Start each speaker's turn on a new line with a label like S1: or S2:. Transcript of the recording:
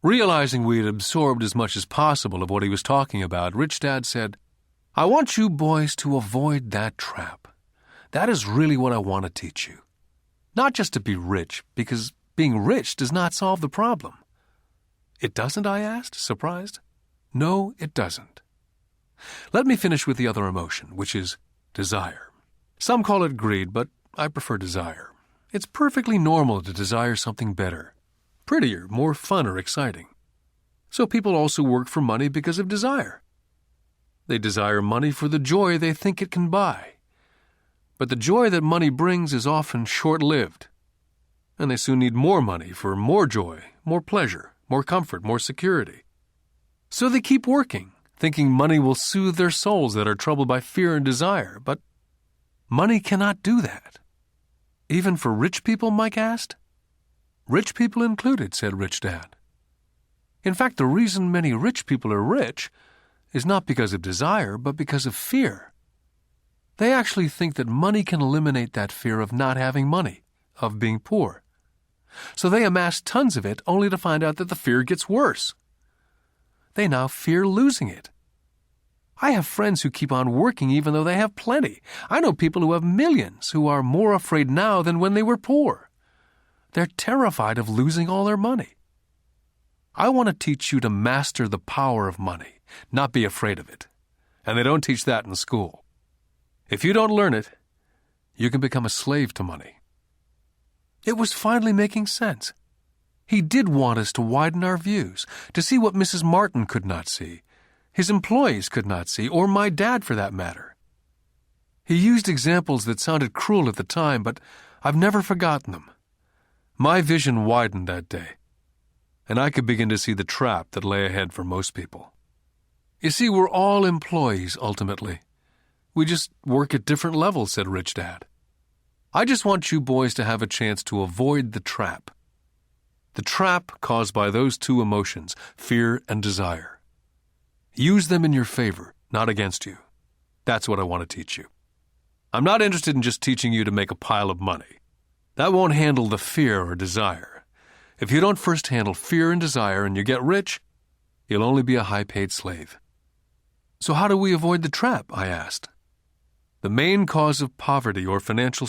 S1: Realizing we had absorbed as much as possible of what he was talking about, Rich Dad said, "I want you boys to avoid that trap. That is really what I want to teach you. Not just to be rich, because being rich does not solve the problem." "It doesn't?" I asked, surprised. "No, it doesn't. Let me finish with the other emotion, which is desire. Some call it greed, but I prefer desire. It's perfectly normal to desire something better, prettier, more fun or exciting. So people also work for money because of desire. They desire money for the joy they think it can buy. But the joy that money brings is often short-lived, and they soon need more money for more joy, more pleasure, more comfort, more security. So they keep working, thinking money will soothe their souls that are troubled by fear and desire, but money cannot do that." "Even for rich people?" Mike asked. "Rich people included," said Rich Dad. "In fact, the reason many rich people are rich is not because of desire, but because of fear. They actually think that money can eliminate that fear of not having money, of being poor. So they amass tons of it only to find out that the fear gets worse. They now fear losing it. I have friends who keep on working even though they have plenty. I know people who have millions who are more afraid now than when they were poor. They're terrified of losing all their money. I want to teach you to master the power of money, not be afraid of it. And they don't teach that in school. If you don't learn it, you can become a slave to money." It was finally making sense. He did want us to widen our views, to see what Mrs. Martin could not see, his employees could not see, or my dad for that matter. He used examples that sounded cruel at the time, but I've never forgotten them. My vision widened that day, and I could begin to see the trap that lay ahead for most people. You see, we're all employees, ultimately. We just work at different levels, said Rich Dad. I just want you boys to have a chance to avoid the trap. The trap caused by those two emotions, fear and desire. Use them in your favor, not against you. That's what I want to teach you. I'm not interested in just teaching you to make a pile of money. That won't handle the fear or desire. If you don't first handle fear and desire and you get rich, you'll only be a high-paid slave. So how do we avoid the trap? I asked. The main cause of poverty or financial